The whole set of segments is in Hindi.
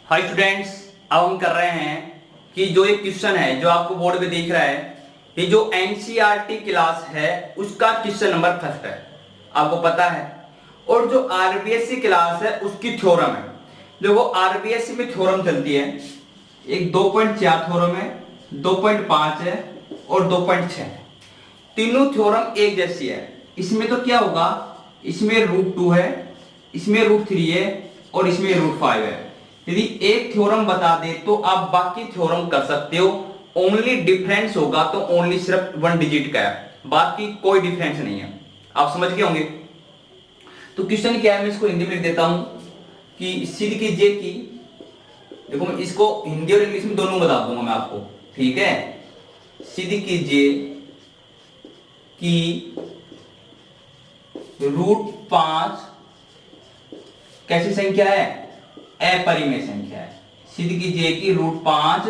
हाय स्टूडेंट्स, अब हम कर रहे हैं कि जो एक क्वेश्चन है जो आपको बोर्ड पे दिख रहा है, ये जो एनसीईआरटी क्लास है उसका क्वेश्चन नंबर फर्स्ट है, आपको पता है। और जो आरबीएससी क्लास है उसकी थ्योरम है। देखो आरबीएससी में थ्योरम चलती है, एक 2.4 थ्योरम है, 2.5 है और 2.6 है। तीनों थ्योरम एक जैसी है। इसमें तो क्या होगा, इसमें √2 है, इसमें √3 है और इसमें √5 है। यदि एक थ्योरम बता दे तो आप बाकी थ्योरम कर सकते हो। ओनली डिफरेंस होगा तो ओनली सिर्फ 1 डिजिट का है, बाकी कोई डिफरेंस नहीं है। आप समझ गए होंगे। तो क्वेश्चन क्या है, मैं इसको हिंदी में लिख देता हूं कि सिद्ध कीजिए कि, देखो मैं इसको हिंदी और इंग्लिश में दोनों बता दूंगा मैं आपको, ठीक है। सिद्ध कीजिए कि √5 कैसी संख्या है, अपरिमेय संख्या है। सिद्ध कीजिए कि √5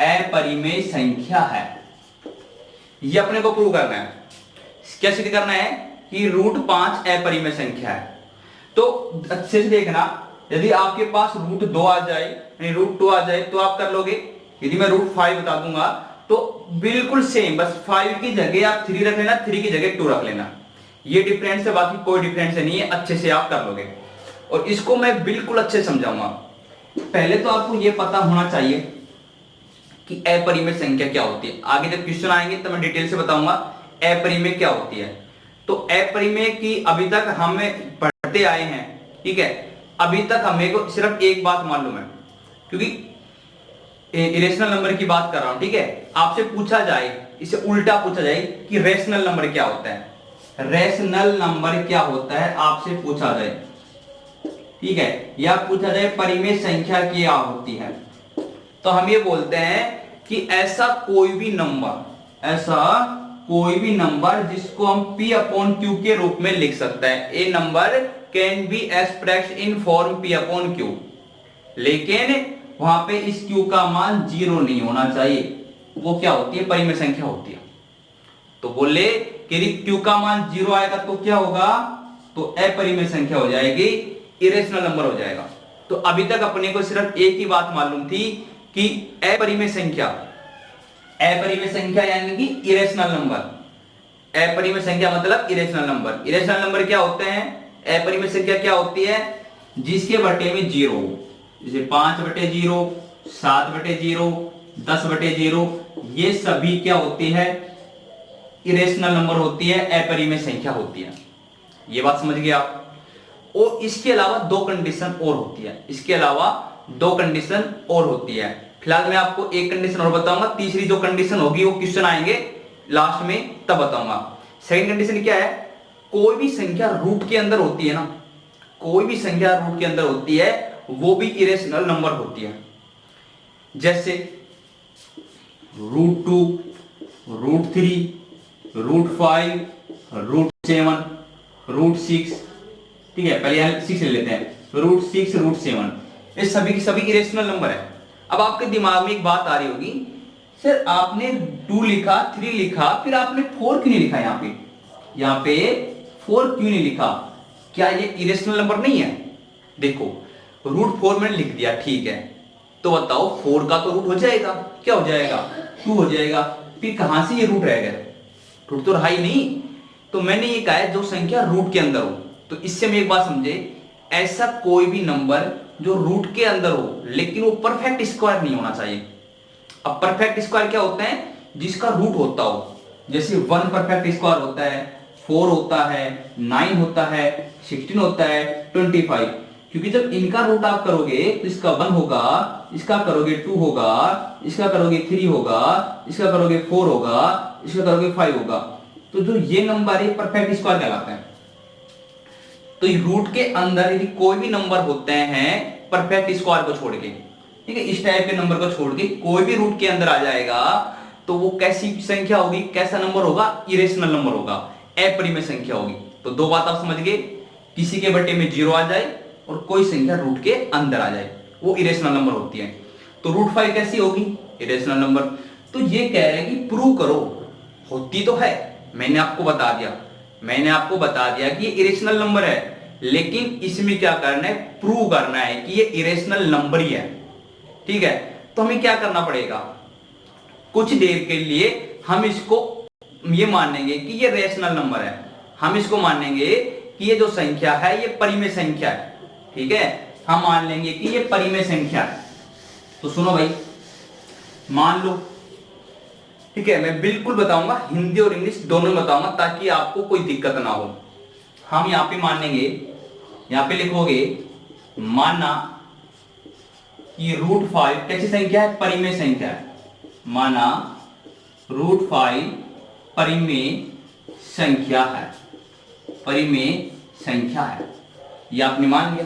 अपरिमेय संख्या है। ये अपने को प्रूव करना है। क्या सिद्ध करना है कि √5 अपरिमेय संख्या है। तो अच्छे से देखना, यदि आपके पास √2 आ जाए यानी √2 आ जाए तो आप कर लोगे। यदि मैं √5 बता दूंगा तो बिल्कुल सेम, बस 5 की जगह आप 3 रख लेना, 3 की जगह 2 रख लेना। ये डिफरेंस है, बाकी कोई डिफरेंस नहीं है, अच्छे से आप कर लोगे। और इसको मैं बिल्कुल अच्छे समझाऊंगा। पहले तो आपको यह पता होना चाहिए कि अपरिमेय संख्या क्या होती है। आगे जब क्वेश्चन आएंगे तो मैं डिटेल से बताऊंगा अपरिमेय क्या होती है। तो अपरिमेय की अभी तक हम पढ़ते आए हैं, ठीक है। अभी तक हमें को सिर्फ एक बात मालूम है, क्योंकि इरेशनल नंबर की बात कर रहा हूं, ठीक है। आपसे पूछा जाए, इसे उल्टा पूछा जाए कि रेशनल नंबर क्या होता है, रेशनल नंबर क्या होता है आपसे पूछा जाए, ठीक है, या पूछा जाए परिमेय संख्या क्या होती है, तो हम ये बोलते हैं कि ऐसा कोई भी नंबर जिसको हम P/Q के रूप में लिख सकते हैं। A number can be expressed in form P/Q, लेकिन वहां पे इस Q का मान 0 नहीं होना चाहिए। वो क्या होती है, परिमेय संख्या होती है। तो बोले कि यदि Q का मान 0 आएगा तो क्या होगा, तो अपरिमेय संख्या हो जाएगी, इरेशनल नंबर हो जाएगा। तो अभी तक अपने को सिर्फ एक ही बात मालूम थी कि अपरिमेय संख्या यानी कि इरेशनल नंबर। अपरिमेय संख्या मतलब इरेशनल नंबर। इरेशनल नंबर क्या होते हैं, अपरिमेय संख्या क्या होती है, जिसके बटे में 0 हो, जैसे 5/0, 7/0, 10/0, ये सभी क्या होती है, इरेशनल नंबर होती है, अपरिमेय संख्या होती है। ये बात समझ गए आप। और इसके अलावा दो कंडीशन और होती है, फिलहाल मैं आपको एक कंडीशन और बताऊंगा, तीसरी जो कंडीशन होगी वो क्वेश्चन आएंगे लास्ट में तब बताऊंगा। सेकंड कंडीशन क्या है, कोई भी संख्या रूट के अंदर होती है ना, कोई भी संख्या रूट के अंदर होती है वो भी इरेशनल नंबर होती है। जैसे √2, √3, √5, √7, √6, ठीक है। पहले यहां 6 ले लेते हैं, √6, √7, ये सभी की सभी इरेशनल नंबर है। अब आपके दिमाग में एक बात आ रही होगी, सर आपने 2 लिखा, 3 लिखा, फिर आपने 4 क्यों नहीं लिखा, यहाँ पे 4 क्यों नहीं लिखा, क्या ये इरेशनल नंबर नहीं है? देखो √4 मैंने लिख दिया, ठीक है, तो बताओ 4 का तो रूट हो जाएगा, क्या हो जाएगा, 2 हो जाएगा, फिर कहां से ये रूट रह गया, रूट तो रहा ही नहीं। तो मैंने ये कहा है जो संख्या रूट के अंदर हो। तो इससे हम एक बात समझे, ऐसा कोई भी नंबर जो रूट के अंदर हो लेकिन वो परफेक्ट स्क्वायर नहीं होना चाहिए। अब परफेक्ट स्क्वायर क्या होता है, जिसका रूट होता हो, जैसे 1 परफेक्ट स्क्वायर होता है, 4 होता है, 9 होता है, 16 होता है, 25। क्योंकि जब इनका रूट आप करोगे तो इसका 1 होगा, इसका करोगे 2 होगा, इसका करोगे 3 होगा, इसका करोगे 4 होगा, इसका करोगे 5 होगा। तो जो ये नंबर है परफेक्ट स्क्वायर कहलाता है। तो रूट के अंदर यदि कोई भी नंबर होते हैं परफेक्ट स्क्वायर को छोड़ के, ठीक है, इस टाइप के नंबर को छोड़ के कोई भी रूट के अंदर आ जाएगा तो वो कैसी संख्या होगी, कैसा नंबर होगा, इरेशनल नंबर होगा, अपरिमेय संख्या होगी। तो दो बात आप समझ गए, किसी के बटे में 0 आ जाए और कोई संख्या रूट के अंदर आ जाए, वो इरेशनल नंबर होती है। तो √5 कैसी होगी, इरेशनल नंबर। तो ये कह रहे हैं कि प्रूव करो, होती तो है, मैंने आपको बता दिया कि ये इरेशनल नंबर है, लेकिन इसमें क्या करना है, प्रूव करना है कि ये इरेशनल नंबर ही है। ठीक है, तो हमें क्या करना पड़ेगा, कुछ देर के लिए हम इसको ये मानेंगे कि ये रेशनल नंबर है, हम इसको मानेंगे कि ये जो संख्या है ये परिमेय संख्या है। ठीक है, हम मान लेंगे कि ये परिमेय संख्या है। तो सुनो भाई, मान लो, ठीक है, मैं बिल्कुल बताऊंगा, हिंदी और इंग्लिश दोनों में बताऊंगा ताकि आपको कोई दिक्कत ना हो। हम यहां पे मान लेंगे, यहां पे लिखोगे माना कि √5 कैसी संख्या है, परिमेय संख्या है। माना √5 परिमेय संख्या है, परिमेय संख्या है, ये आपने मान लिया।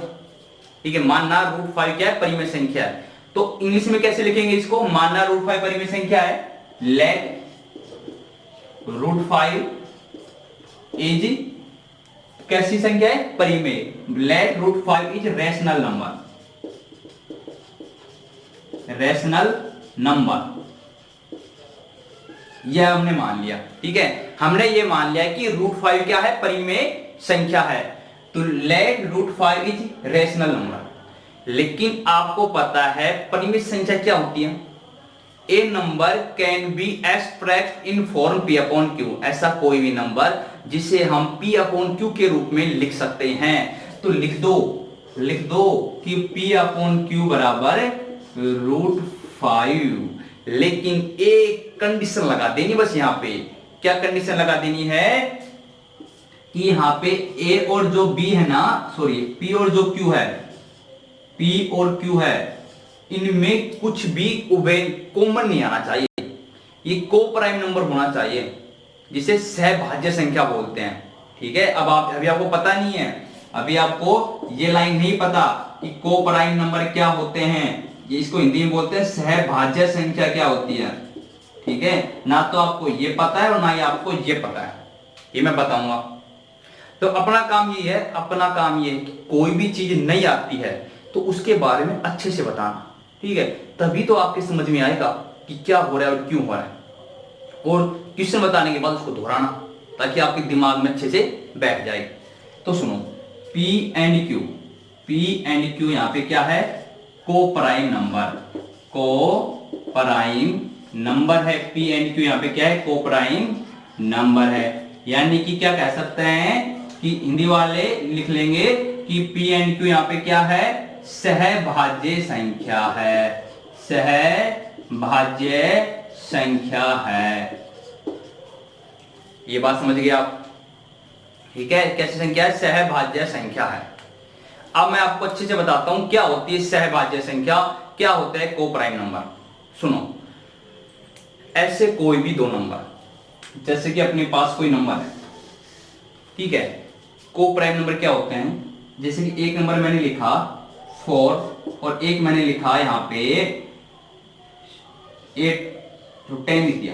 ठीक है, मानना √5 क्या है, परिमेय संख्या है। तो इंग्लिश में कैसे लिखेंगे इसको, मानना √5 परिमेय संख्या है, लेट √5 इज कैसी संख्या है, परिमेय, let √5 is rational number, rational number, यह हमने मान लिया। ठीक है, हमने ये मान लिया कि √5 क्या है, परिमेय संख्या है, तो लेट √5 इज रेशनल नंबर। लेकिन आपको पता है परिमेय संख्या क्या होती है, a number can be expressed in form P upon Q, ऐसा कोई भी नंबर जिसे हम P अपॉन Q के रूप में लिख सकते हैं। तो लिख दो कि P अपॉन Q बराबर √5, लेकिन एक कंडीशन लगा देनी बस। यहां पे क्या कंडीशन लगा देनी है कि यहां पे A और जो B है ना, सॉरी P और जो Q है, P और Q है, इनमें कुछ भी कॉमन नहीं आना चाहिए, ये को प्राइम नंबर होना चाहिए, जिसे सहभाज्य संख्या बोलते हैं। ठीक है, अभी आपको पता नहीं है, अभी आपको ये लाइन नहीं पता कि को प्राइम नंबर क्या होते हैं, ये इसको हिंदी में बोलते हैं सहभाज्य संख्या क्या होती है। ठीक है, ना तो आपको ये पता है और ना ही आपको ये पता है, ये मैं बताऊंगा। तो अपना काम ये है, अपना काम ये है कि कोई भी चीज नहीं आती है तो उसके बारे में अच्छे से बताना। ठीक है, तभी तो आपके समझ में आएगा कि क्या हो रहा है और क्यों हो रहा है, और क्वेश्चन बताने के बाद उसको दोहराना ताकि आपके दिमाग में अच्छे से बैठ जाए। तो सुनो, P एंड Q यहां पे क्या है, को प्राइम नंबर, को प्राइम नंबर है। P एंड Q यहां पे क्या है, को प्राइम नंबर है। यानी कि क्या कह सकते हैं कि हिंदी वाले लिख लेंगे कि P एंड Q यहां पे क्या है, सहभाज्य संख्या है, सहभाज्य संख्या है। ये बात समझ गए आप। ठीक है, कैसी संख्या है, सहभाज्य संख्या है। अब मैं आपको अच्छे से बताता हूं क्या होती है सहभाज्य संख्या, क्या होता है को प्राइम नंबर। सुनो, ऐसे कोई भी दो नंबर, जैसे कि अपने पास कोई नंबर है, ठीक है, को प्राइम नंबर क्या होते हैं, जैसे कि एक नंबर मैंने लिखा 4 और एक मैंने लिखा यहां पे 8, तो 10 लिख दिया,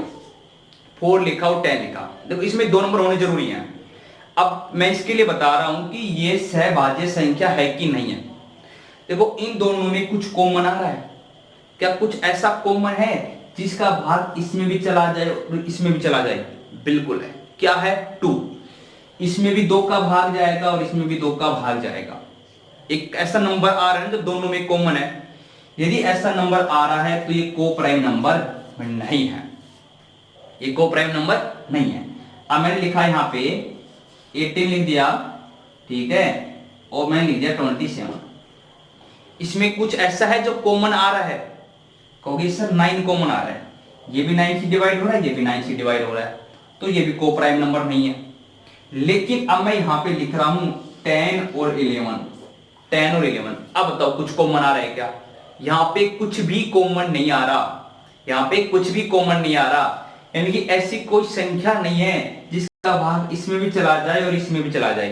4 लिखा और 10 लिखा। देखो इसमें दो नंबर होने जरूरी हैं। अब मैं इसके लिए बता रहा हूं कि ये सहभाज्य संख्या है कि नहीं है। देखो इन दोनों में कुछ कॉमन आ रहा है क्या, कुछ ऐसा कॉमन है जिसका भाग इसमें भी चला जाए और इसमें भी चला जाए, बिल्कुल है। क्या है, 2, इसमें भी 2 का भाग जाएगा और इसमें भी 2 का भाग जाएगा। एक ऐसा नंबर आ रहा है जो दोनों में कॉमन है। यदि ऐसा नंबर आ रहा है तो ये को प्राइम नंबर नहीं है, ये को प्राइम नंबर नहीं है। अब मैंने लिखा यहां पे 18 लिख दिया, ठीक है, और मैंने लिख दिया 27। इसमें कुछ ऐसा है जो कॉमन आ रहा है, कहोगे सर 9 कॉमन आ रहा है, ये भी 9 से डिवाइड हो रहा है, ये भी 9 से डिवाइड हो रहा है, तो ये भी को प्राइम नंबर नहीं है। लेकिन अब मैं यहां पे लिख रहा हूं 10 और 11, 10 और 11। अब बताओ कुछ कॉमन आ रहा है क्या, यहां पे कुछ भी कॉमन नहीं आ रहा, यहां पे कुछ भी कॉमन नहीं आ रहा। यानी कि ऐसी कोई संख्या नहीं है जिसका भाग इसमें भी चला जाए और इसमें भी चला जाए,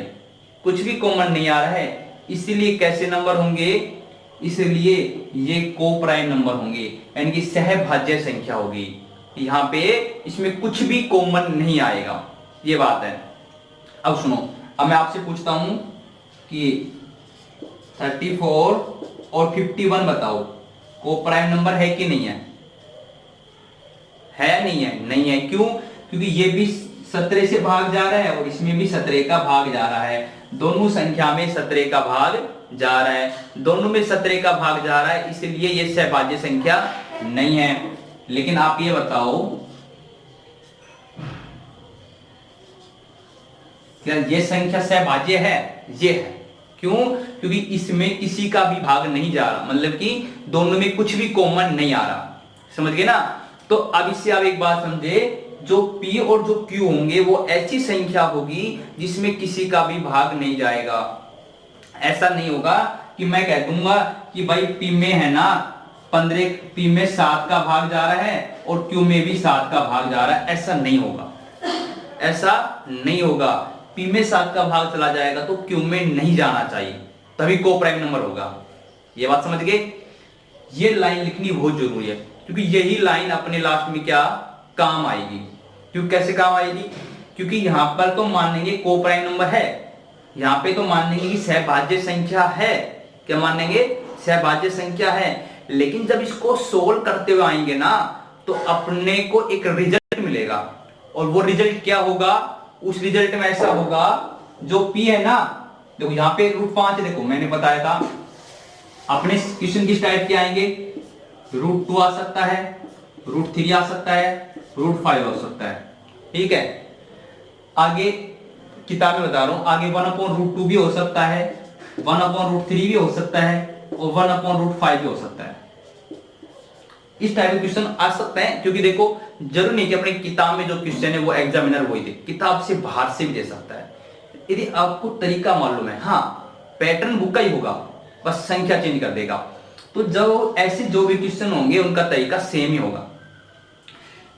कुछ भी कॉमन नहीं आ रहा है। इसलिए कैसे नंबर होंगे, इसलिए ये को प्राइम नंबर होंगे, यानी कि सहभाज्य संख्या होगी। यहां पे इसमें कुछ भी कॉमन नहीं आएगा, ये बात है। अब सुनो, अब मैं आपसे पूछता हूं कि 34 और 51 बताओ को प्राइम नंबर है कि नहीं है, है नहीं है, नहीं है। क्यों, क्योंकि ये भी 17 से भाग जा रहा है और इसमें भी 17 का भाग जा रहा है। दोनों संख्या में 17 का भाग जा रहा है, दोनों में 17 का भाग जा रहा है, इसलिए ये सहभाज्य संख्या नहीं है। लेकिन आप ये बताओ क्या ये संख्या सहभाज्य है? ये है। क्यों? क्योंकि इसमें किसी का भी भाग नहीं जा रहा, मतलब कि दोनों में कुछ भी कॉमन नहीं आ रहा। समझ गए ना? तो अब इससे आप एक बात समझे, जो P और जो Q होंगे वो ऐसी संख्या होगी जिसमें किसी का भी भाग नहीं जाएगा। ऐसा नहीं होगा कि मैं कह दूंगा कि भाई P में है ना 15, P में 7 का भाग जा रहा है और Q में भी 7 का भाग जा रहा है। ऐसा नहीं होगा, ऐसा नहीं होगा। P में 7 का भाग चला जाएगा तो Q में नहीं जाना चाहिए, तभी को प्राइम नंबर होगा। ये बात समझ गए? ये लाइन लिखनी बहुत जरूरी है, क्योंकि यही लाइन अपने लास्ट में क्या काम आएगी। क्यों? कैसे काम आएगी? क्योंकि यहां पर तो मानेंगे को प्राइम नंबर है, यहां पे तो मानेंगे कि सहभाज्य संख्या है। क्या मानेंगे? सहभाज्य संख्या है। लेकिन जब इसको सोल्व करते हुए आएंगे ना तो अपने को एक रिजल्ट मिलेगा, और वो रिजल्ट क्या होगा? उस रिजल्ट में ऐसा होगा, जो P है ना, देखो यहां पे √5, देखो मैंने बताया था अपने क्वेश्चन किस टाइप के आएंगे, √2 आ सकता है, √3 आ सकता है, √5 हो सकता है। ठीक है, आगे किताब में बता रहा हूं, आगे 1/√2 भी हो सकता है, 1/√3 भी हो सकता है और 1/√5 भी हो सकता है। इस टाइप के क्वेश्चन आ सकते हैं, क्योंकि देखो जरूर नहीं कि अपनी किताब में जो क्वेश्चन है वो एग्जामिनर वही दे, किताब से बाहर से भी दे सकता है, यदि आपको तरीका मालूम है। हाँ, पैटर्न बुक का ही होगा, बस संख्या चेंज कर देगा। तो जब ऐसे जो भी क्वेश्चन होंगे उनका तरीका सेम ही होगा।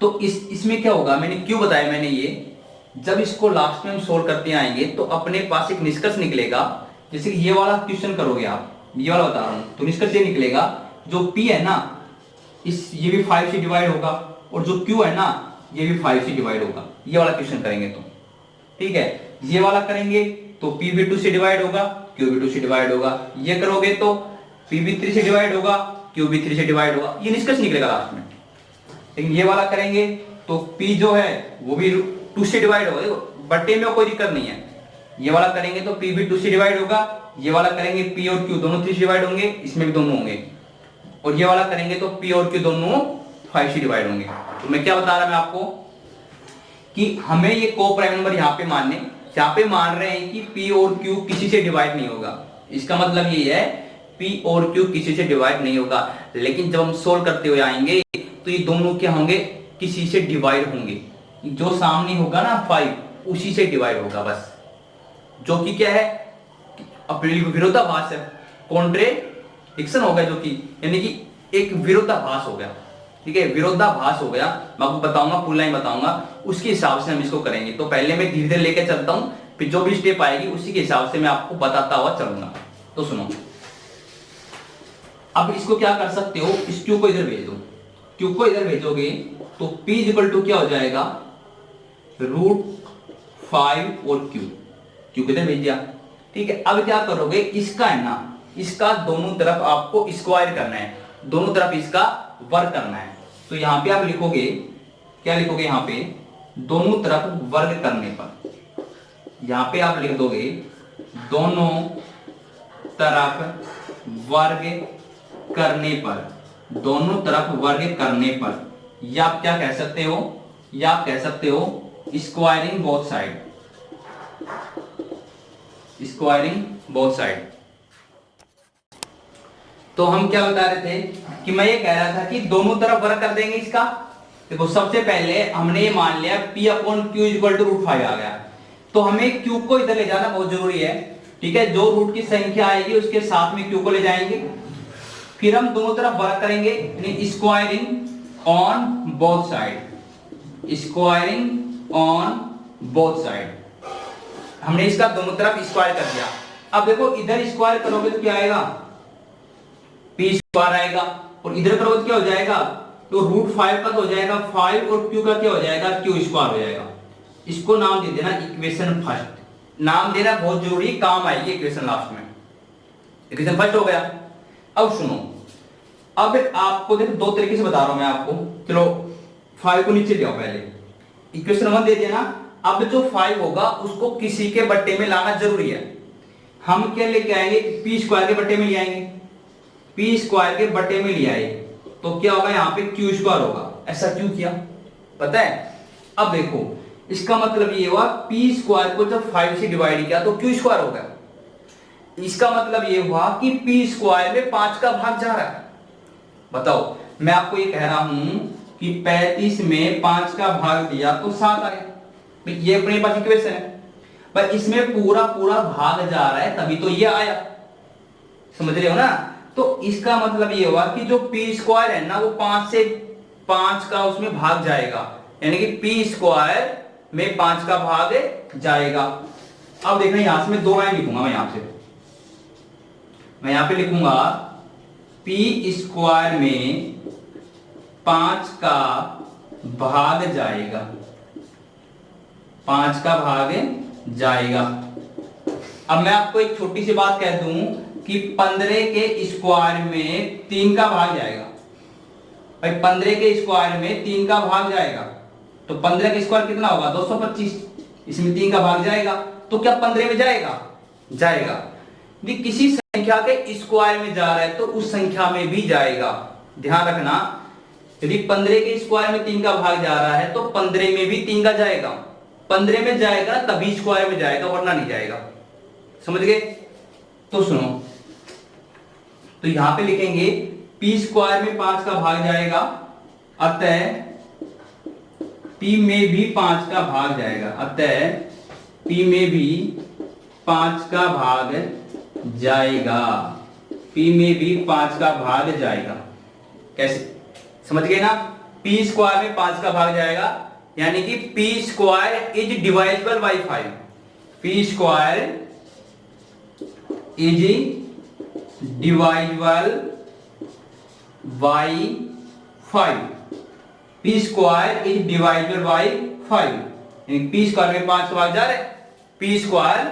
तो इसमें क्या होगा, मैंने क्यों बताया, मैंने ये जब इसको लास्ट में हम सोल्व करते आएंगे तो अपने पास एक निष्कर्ष निकलेगा। जैसे कि ये वाला क्वेश्चन करोगे आप, ये वाला बता रहा हूं, तो निष्कर्ष ये निकलेगा, जो P है ना ये भी 5 से डिवाइड होगा, और जो Q है ना ये भी 5 से डिवाइड होगा। ये वाला क्वेश्चन करेंगे तो ठीक है, ये वाला करेंगे तो P भी 2 से डिवाइड होगा, Q भी 2 से डिवाइड होगा। ये करोगे तो P भी 3 से डिवाइड होगा, Q भी 3 से डिवाइड होगा। ये निष्कर्ष निकलेगा लास्ट में। लेकिन ये वाला करेंगे तो P जो है वो भी 2 से डिवाइड होगा। देखो बट्टे में कोई दिक्कत नहीं है। ये वाला करेंगे तो P भी 2 से डिवाइड होगा, ये वाला करेंगे P और Q दोनों 3 से डिवाइड होंगे, इसमें भी दोनों होंगे, और ये वाला करेंगे तो P और Q दोनों 5 से डिवाइड होंगे। तो मैं क्या बता रहा मैं आपको कि हमें ये को प्राइम नंबर यहाँ पे मानने, यहाँ पे मान रहे हैं कि P और Q किसी से डिवाइड नहीं होगा। इसका मतलब ये है P और Q किसी से डिवाइड नहीं होगा। लेकिन जब हम सोल्व करते हुए आएंगे तो ये दोनों क्या होंगे, किसी से डिवाइड होंगे। जो सामने होगा ना 5 उसी से डिवाइड होगा बस, जो कि क्या है अपने विरोधाभास है, कॉन्ट्रेडिक्शन हो गया, जो कि यानी कि एक विरोधाभास हो गया। ठीक है, विरोधाभास हो गया। मैं आपको बताऊंगा, फुल लाइन बताऊंगा, उसके हिसाब से हम इसको करेंगे। तो पहले मैं धीरे धीरे लेके चलता हूं, फिर जो भी स्टेप आएगी उसी के हिसाब से मैं आपको बताता हुआ चलूंगा। तो सुनो, अब इसको क्या कर सकते हो, इस Q को इधर भेज दो। Q को इधर भेजोगे तो P इक्वल टू क्या हो जाएगा, √5 और Q को इधर भेज दिया। ठीक है, अब क्या करोगे, इसका है ना, इसका दोनों तरफ आपको स्क्वायर करना है, दोनों तरफ इसका वर्ग करना है। तो यहां पे आप लिखोगे, क्या लिखोगे, यहां पे दोनों तरफ वर्ग करने पर, यहां पे आप लिख दोगे दोनों तरफ वर्ग करने पर, दोनों तरफ वर्ग करने पर, या आप क्या कह सकते हो, या आप कह सकते हो squaring both side, squaring both side. तो हम क्या बता रहे थे कि मैं ये कह रहा था कि दोनों तरफ वर्ग कर देंगे इसका। देखो सबसे पहले हमने ये मान लिया P upon Q equal to √5 आ गया, तो हमें Q को इधर ले जाना बहुत जरूरी है। ठीक है, जो रूट की संख्या आएगी उसके साथ में Q को ले जाएंगे, फिर हम दोनों तरफ वर्ग करेंगे, यानी squaring on both side, squaring on both side. हमने इसका दोनों तरफ स्क्वायर कर दिया। अब देखो इधर स्क्वायर करोगे तो क्या आएगा, P स्क्वायर आएगा, और इधर करोगे तो क्या हो जाएगा, तो √5 का हो जाएगा 5 और Q का क्या हो जाएगा, Q स्क्वायर हो जाएगा। इसको नाम दे देना इक्वेशन फर्स्ट, नाम देना बहुत जरूरी, काम आएगी इक्वेशन लास्ट में। इक्वेशन फर्स्ट हो गया। अब सुनो, अब आपको देखो दो तरीके से बता रहा हूं मैं आपको। चलो 5 को नीचे ले आओ, पहले इक्वेशन 1 दे देना। अब जो 5 होगा उसको किसी के बट्टे में लाना जरूरी है। हम क्या लेके आएंगे, पी स्क्वायर के बट्टे में ले आएंगे, पी स्क्वायर के बट्टे में ले आए तो क्या होगा, यहाँ पे क्यू स्क्वायर होगा। ऐसा क्यों किया पता है? अब देखो इसका मतलब ये हुआ पी स्क्वायर को जब 5 से डिवाइड किया तो क्यू स्क्वायर हो गया। इसका मतलब ये हुआ कि पी स्क्वायर में 5 का भाग जा रहा है। बताओ, मैं आपको ये कह रहा हूं कि 35 में 5 का भाग दिया तो 7 आ गया। ये अपने पास इक्वेशन है, पर इसमें पूरा पूरा भाग जा रहा है तभी तो ये आया। समझ रहे हो ना? तो इसका मतलब ये हुआ कि जो पी स्क्वायर है ना वो 5 से 5 का उसमें भाग जाएगा, यानी कि पी स्क्वायर में 5 का भाग जाएगा। अब देखना यहां से मैं 2 लाइन लिखूंगा, मैं यहां पे लिखूंगा पी स्क्वायर में 5 का भाग जाएगा, 5 का भाग जाएगा। अब मैं आपको एक छोटी सी बात कह दूं कि 15 के स्क्वायर में 3 का भाग जाएगा। भाई 15 के स्क्वायर में 3 का भाग जाएगा तो 15 का स्क्वायर कितना होगा, 225। इसमें 3 का भाग जाएगा तो क्या 15 में जाएगा? जाएगा। यदि किसी संख्या के स्क्वायर में जा रहा है तो उस संख्या में भी जाएगा। ध्यान रखना, यदि 15 के स्क्वायर में 3 का भाग जा रहा है तो 15 में भी 3 का जाएगा। 15 में जाएगा तभी स्क्वायर में जाएगा, वरना नहीं जाएगा। समझ गए? तो सुनो, तो यहां पे लिखेंगे पी स्क्वायर में 5 का भाग जाएगा, अतः पी में भी 5 का भाग जाएगा, अतः पी में भी 5 का भाग जाएगा, पी में भी 5 का भाग जाएगा। कैसे? समझ गए ना? पी स्क्वायर में 5 का भाग जाएगा, यानी कि P square is divisible by 5। P square is divisible by 5। P square is dividable by 5, यानी पी स्क्वायर में 5 का भाग जा रहा है, पी स्क्वायर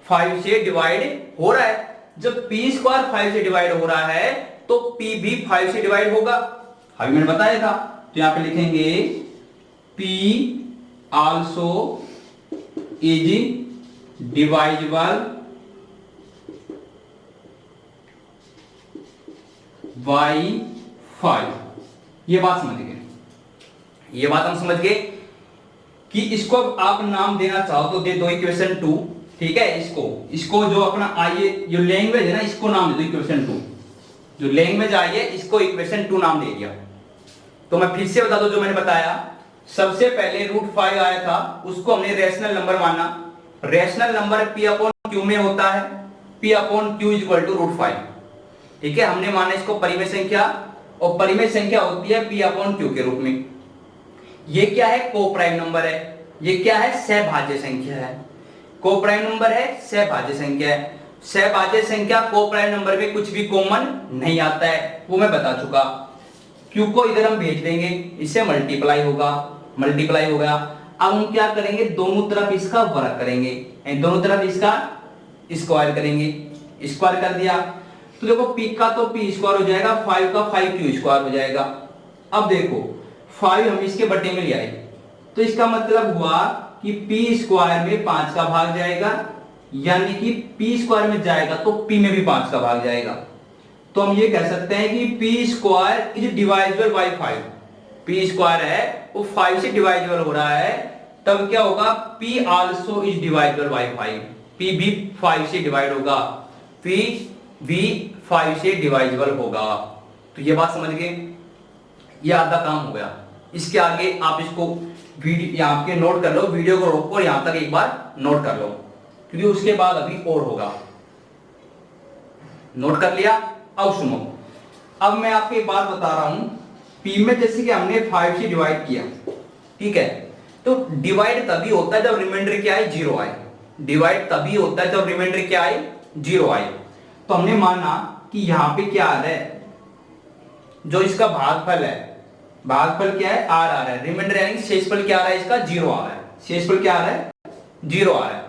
5 से डिवाइड हो रहा है। जब पी स्क्वायर 5 से डिवाइड हो रहा है तो पी भी 5 से डिवाइड होगा, अभी मैंने बताया था। तो यहां पे लिखेंगे P also is divisible by 5। ये बात समझ गए? ये बात हम समझ गए कि इसको आप नाम देना चाहो तो दे दो इक्वेशन 2, ठीक है? इसको जो अपना आइए जो लैंग्वेज है ना, इसको नाम दे दो इक्वेशन 2। जो लैंग्वेज आई है इसको इक्वेशन 2 नाम दे दिया। तो मैं फिर से बता दूं जो मैंने बताया, सबसे पहले √5 आया था, उसको हमने रैशनल नंबर माना। Rational number P upon Q में होता है, P upon Q equal to √5, ठीक है? हमने माना इसको परिमेय संख्या, और परिमेय संख्या होती है पी अपॉन क्यू के रूप में। ये क्या है? कोप्राइम नंबर है। ये क्या है? सहभाज्य संख्या है। कोप्राइम नंबर है, सहभाज्य संख्या है। सहभाज्य संख्या कोप्राइम नंबर में कुछ भी कॉमन नहीं आता है, वो मैं बता चुका। क्यू को इधर हम भेज देंगे, इससे मल्टीप्लाई होगा, मल्टीप्लाई हो गया। अब हम क्या करेंगे, दोनों तरफ इसका वर्ग करेंगे, दोनों तरफ इसका स्क्वायर करेंगे। स्क्वायर कर दिया तो देखो पी का तो पी स्क्वायर हो जाएगा, 5 का 5 क्यू स्क्वायर हो जाएगा। अब देखो 5 हम इसके बटे में ले आए तो इसका मतलब हुआ कि पी स्क्वायर में 5 का भाग जाएगा, यानी कि पी स्क्वायर में जाएगा तो पी में भी 5 का भाग जाएगा। तो हम ये कह सकते हैं कि P square is divisible by 5। P square है वो 5 से डिवाइजेबल हो रहा है, तब क्या होगा, P also is divisible by 5। P भी 5 से डिवाइड होगा, पी भी 5 से डिवाइजेबल होगा। तो ये बात समझ गए? ये आधा काम हो गया। इसके आगे आप इसको वीडियो यहाँ पे नोट कर लो, वीडियो को रोको और यहां तक एक बार नोट कर लो, क्योंकि उसके बाद अभी और होगा। नोट कर लिया? अब सुनो, अब मैं आपको एक बात बता रहा हूं। पी में जैसे कि हमने 5 से डिवाइड किया, ठीक है? तो डिवाइड तभी होता है जब रिमाइंडर क्या है, 0 आए। डिवाइड तभी होता है जब रिमाइंडर क्या आए, 0 आए। तो हमने माना कि यहां पे क्या आ रहा है, जो इसका भागफल है, भागफल क्या है, आर आ रहा है। रिमाइंडर यानी शेषफल क्या आ रहा है, इसका 0 आ रहा है। शेषफल क्या आ रहा है, 0 आ रहा है।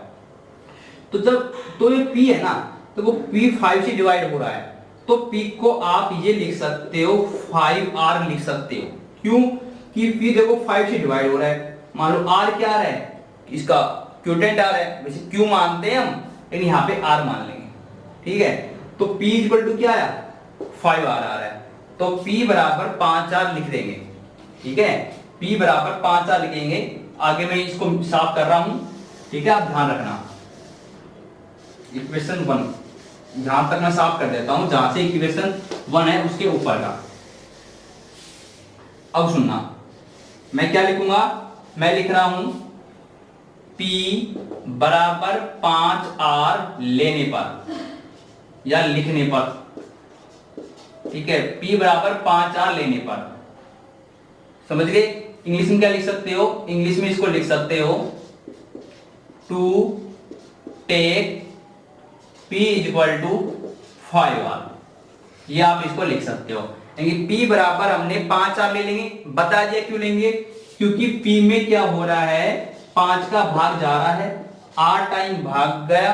तो जब तो ये p है ना, तो वो p 5 से डिवाइड हो रहा है, तो p को आप ये लिख सकते हो 5r लिख सकते हो। क्यों? कि p देखो 5 से डिवाइड हो रहा है। मान लो r क्या आ रहा है, इसका क्यूटेंट आर है, वैसे क्यू मानते हैं हम, लेकिन यहाँ पे आर मान लेंगे, ठीक है। तो P इक्वल टू क्या आया, 5R आ रहा है, तो P बराबर 5R लिख देंगे, ठीक है। P बराबर 5R लिखेंगे। आगे मैं इसको साफ कर रहा हूं, ठीक है, आप ध्यान रखना। इक्वेशन 1 यहां तक मैं साफ कर देता हूं, जहां से इक्वेशन 1 है उसके ऊपर का। अब सुनना, मैं क्या लिखूंगा, मैं लिख रहा हूं P बराबर 5R लेने पर या लिखने पर, ठीक है। P बराबर 5R लेने पर, समझ गए। इंग्लिश में क्या लिख सकते हो, इंग्लिश में इसको लिख सकते हो to take P equal to 5R, ये आप इसको लिख सकते हो। P बराबर हमने 5R ले लेंगे, बता दिया क्यों लेंगे, क्योंकि P में क्या हो रहा है, 5 का भाग जा रहा है, R टाइम भाग गया,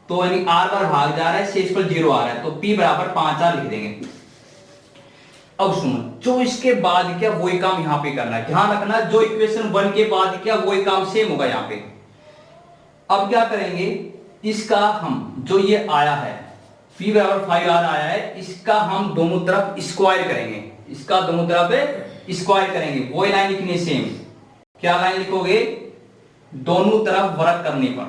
तो यानी R पर भाग जा रहा है, शेष पर 0 आ रहा है, तो P बराबर 5R लिख देंगे। अब सुनो, जो इसके बाद क्या वही काम यहां पे करना है, ध्यान रखना, जो इक्वेशन 1 के बाद क्या वही काम सेम होगा यहां पे। अब क्या करेंगे, इसका हम जो ये आया है P बराबर 5R आया है, इसका हम दोनों तरफ स्क्वायर करेंगे, इसका दोनों तरफ स्क्वायर करेंगे। वही लाइन लिखनी है सेम, क्या लाइन लिखोगे, दोनों तरफ वर्ग करने पर।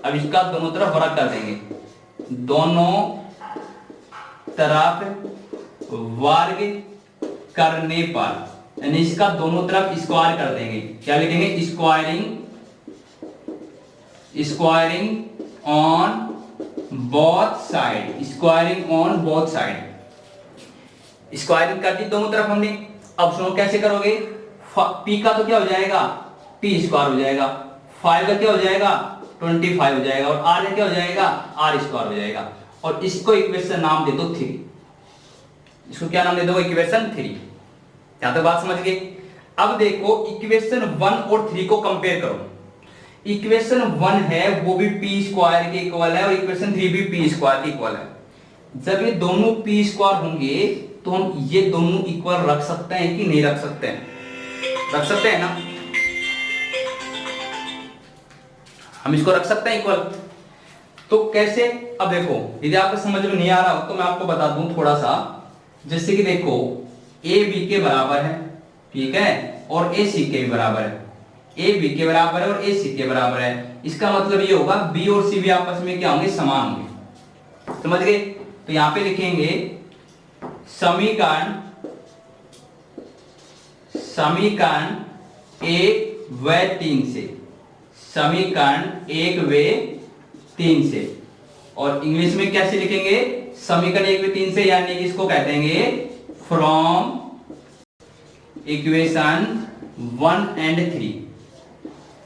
अब इसका दोनों तरफ वर्ग कर देंगे, दोनों तरफ वर्ग करने पर, यानी इसका दोनों तरफ स्क्वायर कर देंगे, क्या लिखेंगे, squaring on both side, squaring on both side, squaring कर दी दोनों तरफ हमने। अब सुनो कैसे करोगे, P का तो क्या हो जाएगा, P स्क्वायर हो जाएगा, 5 का क्या हो जाएगा, 25 हो जाएगा, और R का क्या हो जाएगा, R स्क्वायर हो जाएगा। और इसको इक्वेशन नाम दे दो 3, इसको क्या नाम दे दो, इक्वेशन 3। यहां तक बात समझ गए। अब देखो इक्वेशन 1 और 3 को कंपेयर करो। इक्वेशन 1 है वो भी P स्क्वायर के इक्वल है, और इक्वेशन 3 भी P स्क्वायर के इक्वल है। जब ये दोनों P स्क्वायर होंगे तो हम ये दोनों इक्वल रख सकते हैं कि नहीं रख सकते हैं, रख सकते हैं ना, हम इसको रख सकते हैं इक्वल। तो कैसे, अब देखो यदि आपको समझ में नहीं आ रहा हो तो मैं आपको बता दूं थोड़ा सा। जैसे कि देखो A B के बराबर है, ठीक है, और A C के भी बराबर है, A B के बराबर है और A C के बराबर है। इसका मतलब ये होगा B और C भी आपस में क्या होंगे, समान होंगे, समझ गए। तो यहां पे लिखेंगे समीकरण 1 व 3 से, समीकरण 1 व 3 से। और इंग्लिश में कैसे लिखेंगे, समीकरण 1 व 3 से, यानी इसको कहते हैं from equation 1 and 3,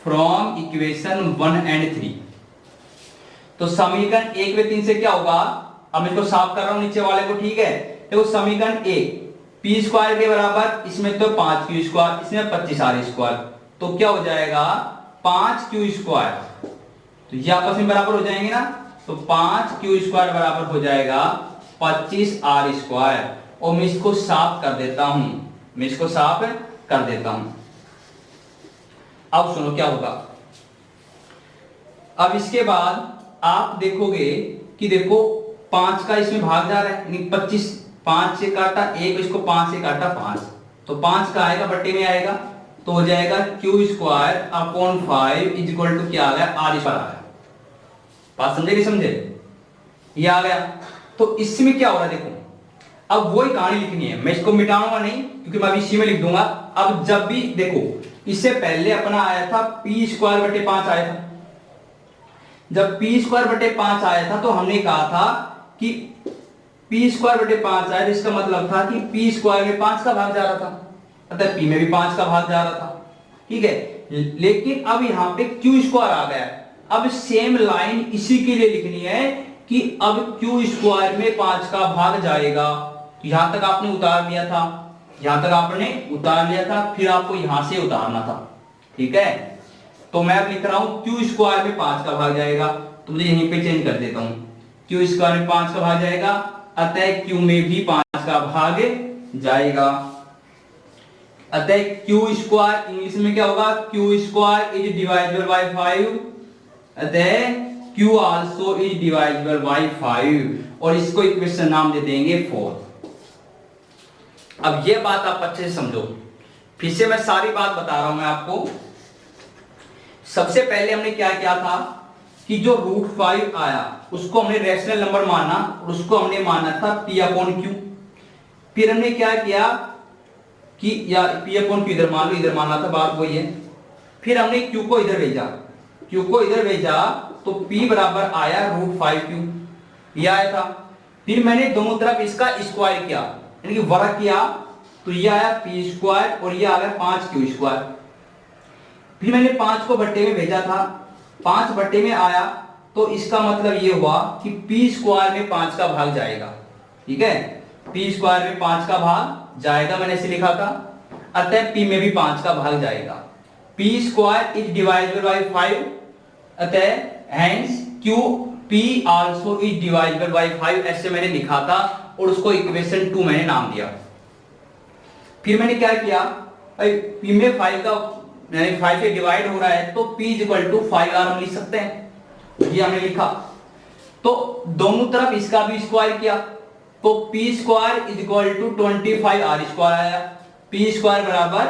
from equation 1 and 3। तो समीकरण 1 व 3 से क्या होगा, अब मैं इसको साफ कर रहा हूं नीचे वाले को, ठीक है। देखो समीकरण 1 P स्क्वायर के बराबर, इसमें तो 5Q स्क्वायर, इसमें 25R स्क्वायर, तो क्या हो जाएगा 5Q स्क्वायर, तो ये आपस में बराबर हो जाएंगे ना, तो 5Q स्क्वायर बराबर हो जाएगा 25R स्क्वायर। और मैं इसको साफ कर देता हूं, मैं इसको साफ कर देता हूं। अब सुनो क्या होगा, अब इसके बाद आप देखोगे कि देखो 5 का इसमें भाग जा रहा है, यानी 25, 5 से काटा 1, इसको 5 से काटा 5, तो 5 का आएगा बट्टे में आएगा, तो हो जाएगा Q square upon 5 is equal to क्या आ गया, R स्क्वायर आ गया। बात समझे नहीं समझे, ये आ गया। तो इसमें क्या हो रहा है देखो, अब वही कहानी लिखनी है, मैं इसको मिटाऊंगा नहीं क्योंकि मैं अभी इसी में लिख दूंगा। अब जब भी देखो, इससे पहले अपना आया था P स्क्वायर बटे 5 आया था, जब P स्क्वायर बटे 5 आया था तो हमने कहा था कि P स्क्वायर बटे 5 आया, इसका मतलब था कि P स्क्वायर में 5 का भाग जा रहा था, अतः P में भी 5 का भाग जा रहा था, ठीक है। लेकिन अब यहां पे Q स्क्वायर आ गया, अब सेम लाइन इसी के लिए लिखनी है कि अब Q स्क्वायर में 5 का भाग जाएगा। यहां तक आपने उतार लिया था, यहां तक आपने उतार लिया था, फिर आपको यहां से उतारना था, ठीक है। तो मैं अब लिख रहा हूं Q स्क्वायर में 5 का भाग जाएगा, तो मुझे यहीं पे चेंज कर देता हूं, Q स्क्वायर में 5 का भाग जाएगा, अतः Q में भी 5 का भाग जाएगा, अतः क्यू स्क्वायर इंग्लिश में क्या होगा, Q square is divisible by 5, अतः Q also is divisible by 5 और इसको इक्वेशन नाम दे देंगे 4। अब ये बात आप अच्छे से समझो, फिर से मैं सारी बात बता रहा हूं मैं आपको। सबसे पहले हमने क्या किया था कि जो √5 आया उसको हमने रैशनल नंबर माना और उसको हमने माना था P/Q। फिर हमने क्या किया कि या P/Q इधर मान लो, इधर माना था, बात वही है। फिर हमने Q को इधर भेजा, Q को इधर भेजा तो P बराबर आया √5Q, ये आया था। फिर मैंने दोनों तरफ इसका स्क्वायर किया यानी कि वर्ग किया तो ये आया P स्क्वायर और ये आ गया 5Q स्क्वायर। फिर मैंने 5 को बट्टे में भेजा था, 5 बट्टे में आया तो इसका मतलब ये हुआ कि P स्क्वायर में 5 का भाग जाएगा, ठीक है, P स्क्वायर में 5 का भाग जाएगा, मैंने ऐसे लिखा था। अतः P में भी 5 का भाग जाएगा। P square is divisible by 5, अतः hence Q P also is divisible by 5 ऐसे मैंने लिखा था और उसको इक्वेशन 2 मैंने नाम दिया। फिर मैंने क्या किया, P में 5 का यानी 5 से डिवाइड हो रहा है तो P इक्वल टू 5R हम लिख सकते हैं, ये हमने लिखा। तो दोनों तरफ इसका भी स्क्वायर किया तो P square is equal to 25R square आया, P स्क्वायर बराबर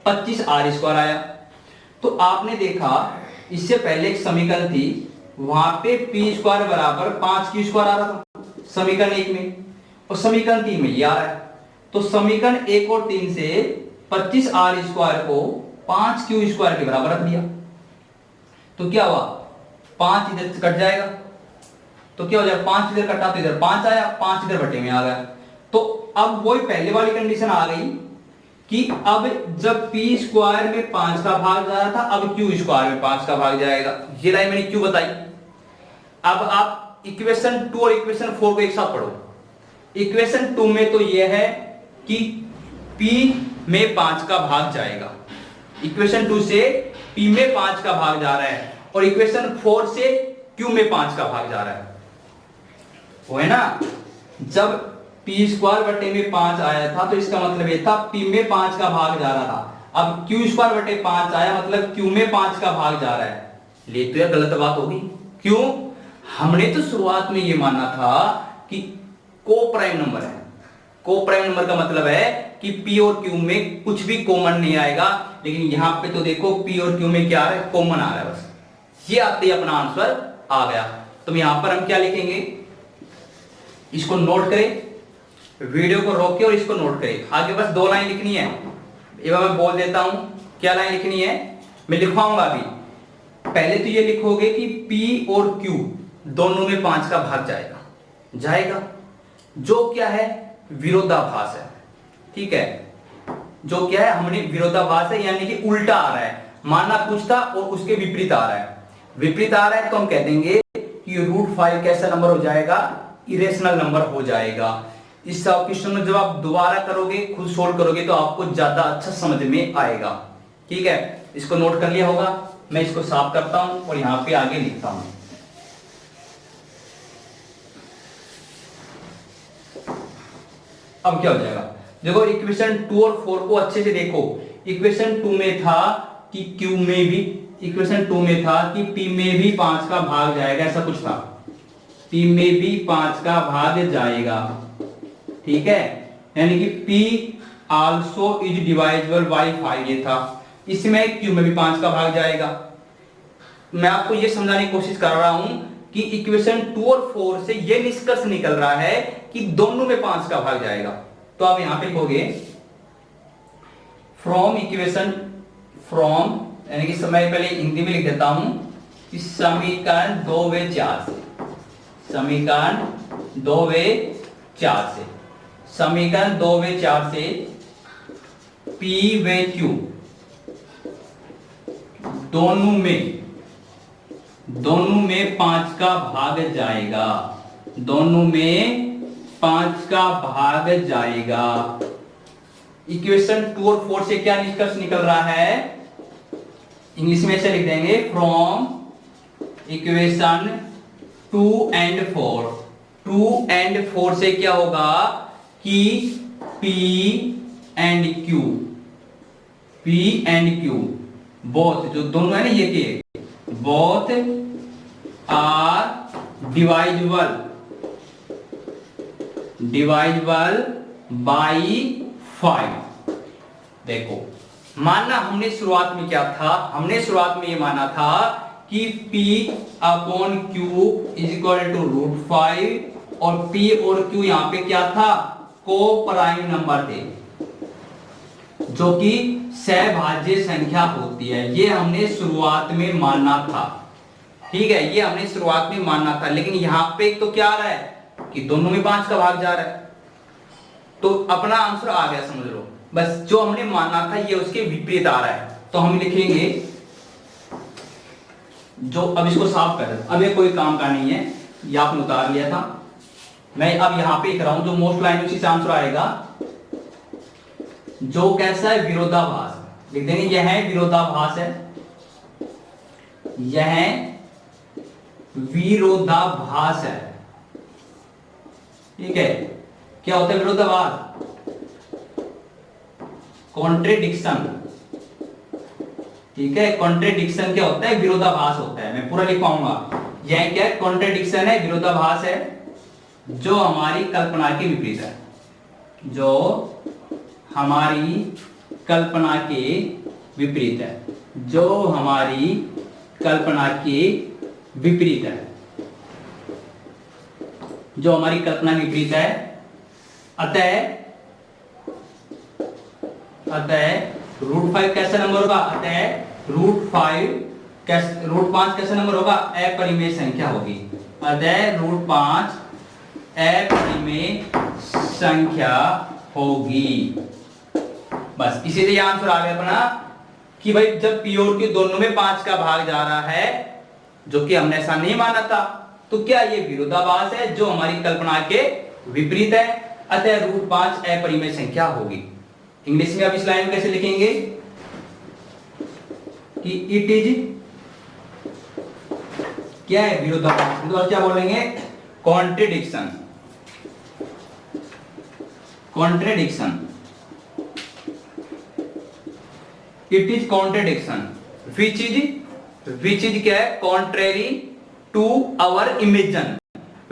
25R स्क्वायर आया। तो आपने देखा इससे पहले एक समीकरण थी, वहां पे P स्क्वायर बराबर 5Q स्क्वायर आ रहा था समीकरण 1 में और समीकरण 3 में ये आ रहा है। तो समीकरण 1 और 3 से 25R स्क्वायर को 5Q स्क्वायर के बराबर रख दिया तो क्या हुआ, 5 इधर से कट जाएगा तो क्या हो जाएगा, 5 इधर कटा तो इधर 5 आया, 5 इधर बटे में आ गया। तो अब वही पहले वाली कंडीशन आ गई कि अब जब P स्क्वायर में 5 का भाग जा रहा था अब Q स्क्वायर में 5 का भाग जाएगा, ये लाइन मैंने क्यों बताई। अब आप इक्वेशन 2 और इक्वेशन 4 को एक साथ पढ़ो। इक्वेशन 2 में तो यह है कि P में 5 का भाग जाएगा, इक्वेशन 2 से P में 5 का भाग जा रहा है और इक्वेशन 4 से Q में 5 का भाग जा रहा है, वो है ना। जब P स्क्वायर बटे में 5 आया था तो इसका मतलब ये था P में 5 का भाग जा रहा था, अब Q स्क्वायर बटे 5 आया मतलब Q में 5 का भाग जा रहा है। ले तो यह गलत बात होगी, क्यों, हमने तो शुरुआत में ये माना था कि को प्राइम नंबर है। को प्राइम नंबर का मतलब है कि P और Q में कुछ भी कॉमन नहीं आएगा, लेकिन यहां पे तो देखो P और Q में क्या आ रहा है, कॉमन आ रहा है, बस ये आते ही अपना आंसर आ गया। तो यहां पर हम क्या लिखेंगे, इसको नोट करें, वीडियो को रोके और इसको नोट करें। आगे बस 2 लाइन लिखनी है, एक बार मैं बोल देता हूं क्या लाइन लिखनी है, मैं लिखवाऊंगा अभी। पहले तो ये लिखोगे कि P और Q दोनों में 5 का भाग जाएगा, जो क्या है, विरोधाभास है, ठीक है, जो क्या है, हमने विरोधाभास है यानी कि उल्टा आ रहा है, मानना कुछ था और उसके विपरीत आ रहा है। विपरीत आ रहा है तो हम कह देंगे कि √5 कैसा नंबर हो जाएगा, इरेशनल नंबर हो जाएगा। इस क्वेश्चन में जब आप दोबारा करोगे, खुद सोल्व करोगे तो आपको ज्यादा अच्छा समझ में आएगा, ठीक है। इसको नोट कर लिया होगा, मैं इसको साफ करता हूं और यहां पे आगे लिखता हूं। अब क्या हो जाएगा, देखो इक्वेशन 2 और 4 को अच्छे से देखो। इक्वेशन 2 में था कि Q में भी, इक्वेशन 2 में था कि P में भी 5 का भाग जाएगा, ऐसा कुछ था, P में भी 5 का भाग जाएगा, ठीक है, यानी कि P also is divisible by 5 ये था। इसमें Q में भी 5 का भाग जाएगा। मैं आपको ये समझाने की कोशिश कर रहा हूं कि इक्वेशन 2 और 4 से ये निष्कर्ष निकल रहा है कि दोनों में 5 का भाग जाएगा। तो आप यहां पे लिखोगे फ्रॉम इक्वेशन, फ्रॉम यानी कि समय पहले हिंदी में लिख देता हूं कि समीकरण 2 व 4 से, समीकरण 2 व 4 से, समीकरण 2 व 4 से P व Q दोनों में 5 का भाग जाएगा, दोनों में 5 का भाग जाएगा। इक्वेशन 2 और 4 से क्या निष्कर्ष निकल रहा है, इंग्लिश में से लिख देंगे फ्रॉम इक्वेशन 2 एंड 4, 2 एंड 4 से क्या होगा कि P and Q P and Q both, जो दोनों है ना ये के, बोथ आर डिवाइजेबल बाई 5। देखो मानना हमने शुरुआत में क्या था, हमने शुरुआत में ये माना था कि P upon Q is equal to √5 और P और Q यहां पे क्या था, को प्राइम नंबर थे जो कि सहभाज्य संख्या होती है। ये हमने शुरुआत में मानना था, ठीक है, ये हमने शुरुआत में मानना था। लेकिन यहां पे तो क्या आ रहा है कि दोनों में 5 का भाग जा रहा है, तो अपना आंसर आ गया, समझ लो। बस जो हमने मानना था ये उसके विपरीत आ रहा है, तो हम लिखेंगे जो, अब इसको साफ कर, अब ये कोई काम का नहीं है, ये आपने उतार लिया था, मैं अब यहां पे लिख रहा हूं जो मोस्ट लाइन उसी से आंसर आएगा। जो कैसा है, विरोधाभास लिख देंगे, यह है विरोधाभास है, यह विरोधाभास है, ठीक है। क्या होता है विरोधाभास, कॉन्ट्रेडिक्शन, ठीक है। कॉन्ट्रेडिक्शन क्या होता है, विरोधाभास होता है। मैं पूरा लिख पाऊंगा, यह क्या है, कॉन्ट्रेडिक्शन है, विरोधाभास है, जो हमारी कल्पना के विपरीत है, जो हमारी कल्पना के विपरीत है, जो हमारी कल्पना के विपरीत है, जो हमारी कल्पना के विपरीत है। अतः √5 कैसा नंबर होगा, अतः √5 कैसा नंबर होगा, अपरिमेय संख्या होगी। अतः √5 अपरिमेय संख्या होगी। बस इसी से आंसर आ गया अपना कि भाई जब P और Q दोनों में 5 का भाग जा रहा है, जो कि हमने ऐसा नहीं माना था, तो क्या ये विरोधाभास है जो हमारी कल्पना के विपरीत है, अतः √5 अपरिमेय संख्या होगी। इंग्लिश में अब इस लाइन में कैसे लिखेंगे कि इट इज, क्या है विरोधाभास, तो क्या बोलेंगे, contradiction, contradiction, it is contradiction which is क्या है, contrary to our imagine,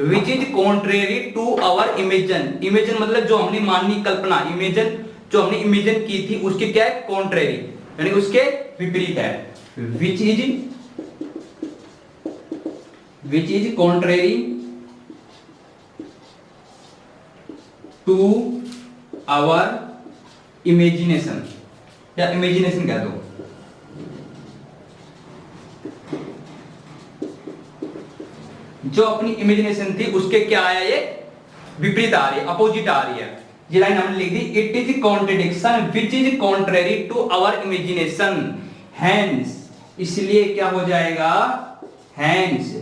which is contrary to our imagine. Imagine मतलब जो हमने मानी कल्पना, इमेजन जो हमने इमेजन की थी उसके क्या है, कॉन्ट्रेरी, यानी उसके विपरीत है। Which is contrary to our imagination, या इमेजिनेशन कह दो, जो अपनी इमेजिनेशन थी उसके क्या आया, ये विपरीत आ रही है, अपोजिट आ रही है। ये लाइन हमने लिख दी, it is contradiction which is contrary to our imagination, hence, इसलिए क्या हो जाएगा, हैंस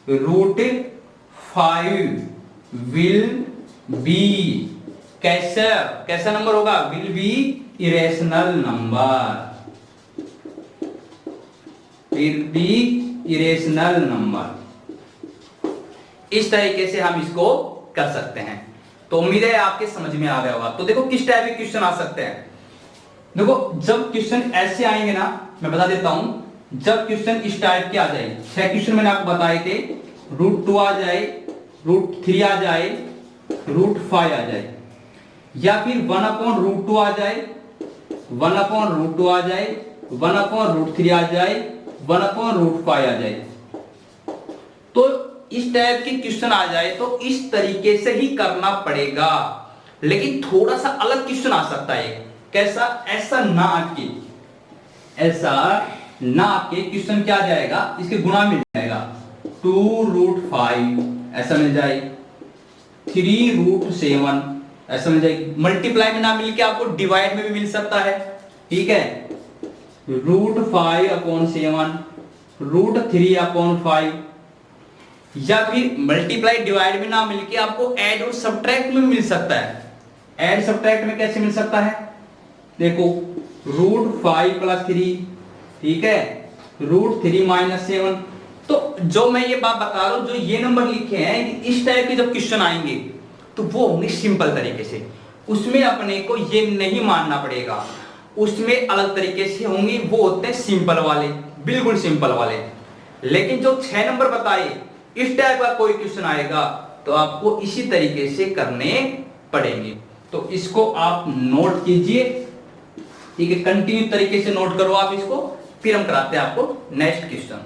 √5 विल बी, कैसा नंबर होगा, will be irrational number, will be irrational number. इस तरीके से हम इसको कर सकते हैं। तो उम्मीद है आपके समझ में आ गया होगा। तो देखो किस टाइप के क्वेश्चन आ सकते हैं। देखो जब क्वेश्चन ऐसे आएंगे ना, मैं बता देता हूं, जब क्वेश्चन इस टाइप के आ जाए, 6 क्वेश्चन मैंने आपको बताए थे, √2 आ जाए, √3 आ जाए, √5 आ जाए, या फिर 1/√2 आ जाए, 1/√2 आ जाए, 1/√3 आ जाए, 1/√5 आ जाए। तो इस टाइप के क्वेश्चन आ जाए तो इस तरीके से ही करना पड़ेगा। लेकिन थोड़ा सा अलग क्वेश्चन आ सकता है, कैसा, ऐसा ना आपके, ऐसा ना आपके क्वेश्चन क्या आ जाएगा, इसके गुणा मिल जाएगा, 2√5 ऐसा मिल जाए, 3√7 ऐसा मिल जाए, मल्टीप्लाई में ना मिल के आपको डिवाइड में भी मिल सकता है, ठीक है, √5/7, √3/5, या फिर मल्टीप्लाई डिवाइड में ना मिलके आपको ऐड और सब्ट्रैक्ट में मिल सकता है। ऐड सब्ट्रैक्ट में कैसे मिल सकता है, देखो √5 + 3, ठीक है, √3 - 7। तो जो मैं ये बात बता रहा हूं, जो ये नंबर लिखे हैं, इस टाइप के जब क्वेश्चन आएंगे तो वो होंगे सिंपल तरीके से, उसमें अपने को ये नहीं मानना पड़ेगा, उसमें अलग तरीके से होंगी, वो होते हैं सिंपल वाले, बिल्कुल सिंपल वाले। लेकिन जो 6 नंबर बताए, इस टाइप का कोई क्वेश्चन आएगा तो आपको इसी तरीके से करने पड़ेंगे। तो इसको आप नोट कीजिए, ठीक है, कंटिन्यू तरीके से नोट करो आप इसको, फिर हम कराते हैं आपको नेक्स्ट क्वेश्चन।